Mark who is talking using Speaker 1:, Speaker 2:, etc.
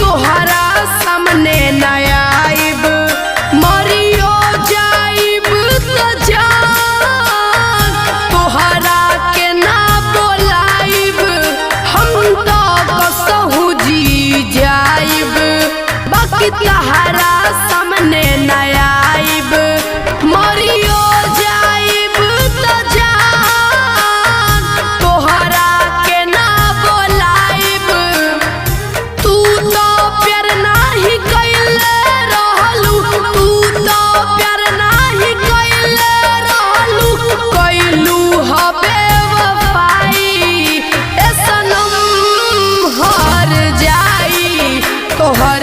Speaker 1: तोहरा सामने न आइब, मरियो जाइब तो जान तोहरा के ना बोलाइब, हम तो कसहु जी जाइब, बाकी तोहरा सामने न आइब, मरियो जाइब तो जान तोहरा के ना बोलाइब। तू तो प्यार नाही कइले रहलू, तू तो प्यार नाही कइले रहलू, कइलू हबे वफाई ए सनम हर जाई तोहर